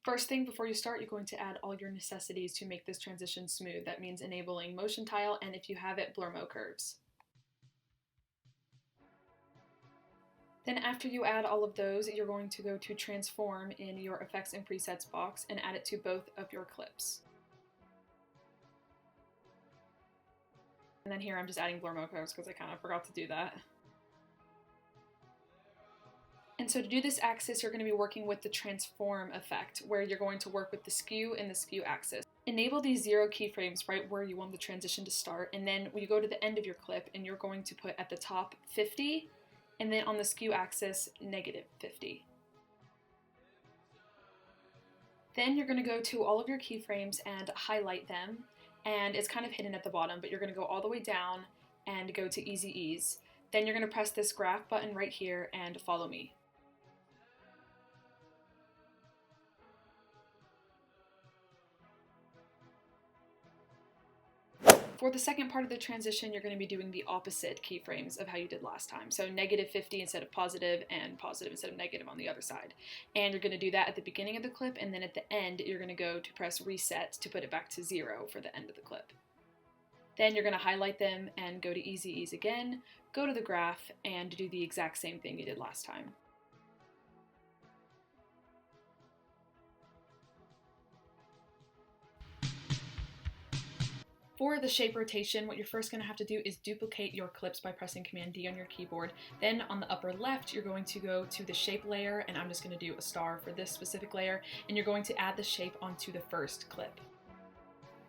First thing before you start, you're going to add all your necessities to make this transition smooth. That means enabling motion tile, and if you have it, blur mo curves. Then after you add all of those, you're going to go to transform in your effects and presets box and add it to both of your clips. And then here I'm just adding blur mo curves because I kind of forgot to do that. And so to do this axis, you're going to be working with the transform effect, where you're going to work with the skew and the skew axis. Enable these 0 keyframes right where you want the transition to start, and then when you go to the end of your clip, and you're going to put at the top 50, and then on the skew axis, -50. Then you're going to go to all of your keyframes and highlight them, and it's kind of hidden at the bottom, but you're going to go all the way down and go to Easy Ease. Then you're going to press this graph button right here and follow me. For the second part of the transition, you're going to be doing the opposite keyframes of how you did last time. So -50 instead of positive, and positive instead of negative on the other side. And you're going to do that at the beginning of the clip, and then at the end, you're going to go to press reset to put it back to 0 for the end of the clip. Then you're going to highlight them and go to Easy Ease again, go to the graph, and do the exact same thing you did last time. For the shape rotation, what you're first going to have to do is duplicate your clips by pressing Command D on your keyboard. Then on the upper left, you're going to go to the shape layer, and I'm just going to do a star for this specific layer, and you're going to add the shape onto the first clip.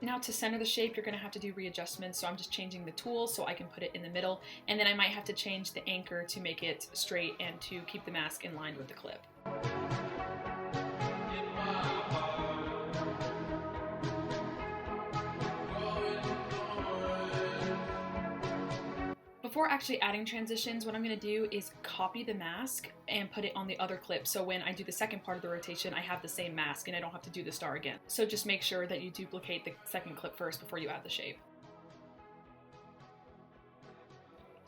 Now to center the shape, you're going to have to do readjustments, so I'm just changing the tool so I can put it in the middle, and then I might have to change the anchor to make it straight and to keep the mask in line with the clip. Before actually adding transitions, what I'm going to do is copy the mask and put it on the other clip, so when I do the second part of the rotation, I have the same mask and I don't have to do the star again. So just make sure that you duplicate the second clip first before you add the shape.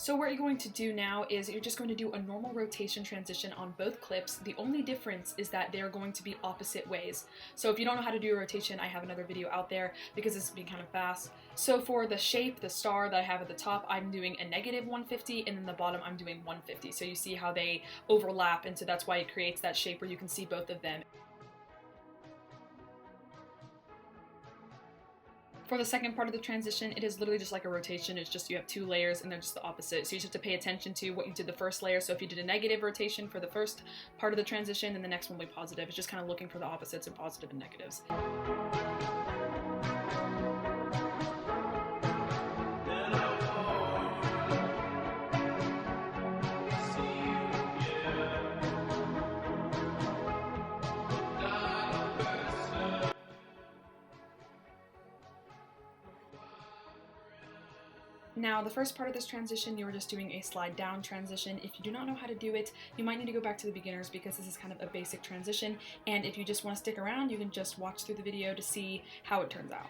So what you're going to do now is you're just going to do a normal rotation transition on both clips. The only difference is that they're going to be opposite ways. So if you don't know how to do a rotation, I have another video out there because this will be kind of fast. So for the shape, the star that I have at the top, I'm doing a -150, and then the bottom I'm doing 150. So you see how they overlap, and so that's why it creates that shape where you can see both of them. For the second part of the transition, it is literally just like a rotation. It's just you have 2 layers and they're just the opposite. So you just have to pay attention to what you did the first layer. So if you did a negative rotation for the first part of the transition, then the next one will be positive. It's just kind of looking for the opposites of positive and negatives. Now, the first part of this transition, you were just doing a slide down transition. If you do not know how to do it, you might need to go back to the beginners because this is kind of a basic transition. And if you just want to stick around, you can just watch through the video to see how it turns out.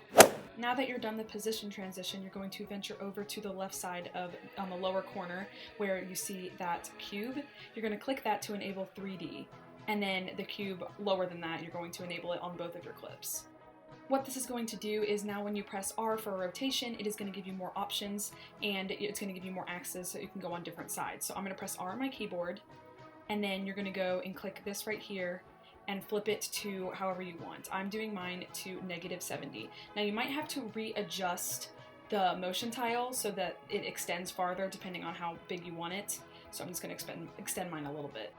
Now that you're done the position transition, you're going to venture over to the left side on the lower corner where you see that cube. You're going to click that to enable 3D. And then the cube lower than that, you're going to enable it on both of your clips. What this is going to do is now when you press R for a rotation, it is going to give you more options and it's going to give you more axes so you can go on different sides. So I'm going to press R on my keyboard, and then you're going to go and click this right here and flip it to however you want. I'm doing mine to -70. Now you might have to readjust the motion tile so that it extends farther depending on how big you want it. So I'm just going to extend mine a little bit.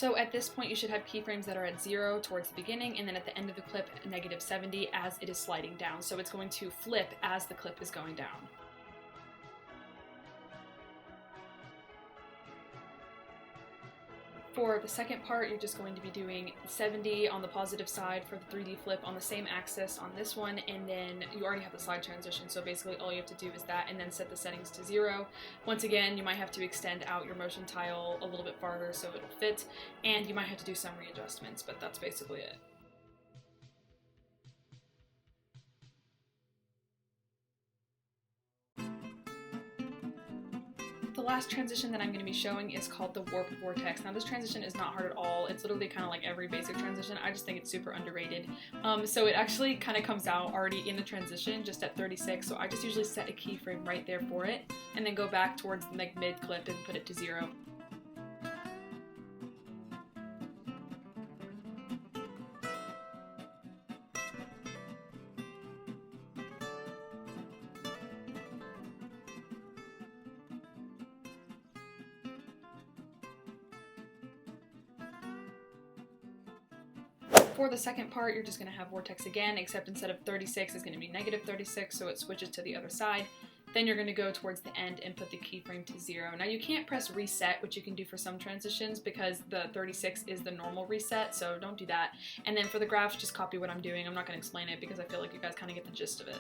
So at this point you should have keyframes that are at 0 towards the beginning, and then at the end of the clip -70 as it is sliding down. So it's going to flip as the clip is going down. For the second part, you're just going to be doing 70 on the positive side for the 3D flip on the same axis on this one, and then you already have the slide transition, so basically all you have to do is that and then set the settings to 0. Once again, you might have to extend out your motion tile a little bit farther so it'll fit, and you might have to do some readjustments, but that's basically it. last transition that I'm going to be showing is called the warp vortex. Now this transition is not hard at all. It's literally kind of like every basic transition. I just think it's super underrated. So it actually kind of comes out already in the transition just at 36. So I just usually set a keyframe right there for it and then go back towards like mid clip and put it to 0. For the second part, you're just going to have vortex again, except instead of 36, it's going to be negative 36, so it switches to the other side. Then you're going to go towards the end and put the keyframe to 0. Now you can't press reset, which you can do for some transitions, because the 36 is the normal reset, so don't do that. And then for the graphs, just copy what I'm doing. I'm not going to explain it because I feel like you guys kind of get the gist of it.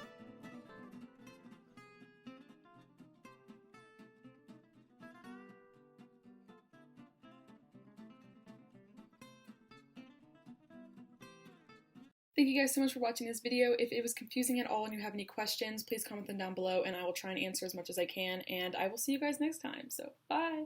Thank you guys so much for watching this video. If it was confusing at all and you have any questions, please comment them down below and I will try and answer as much as I can. And I will see you guys next time. So, bye!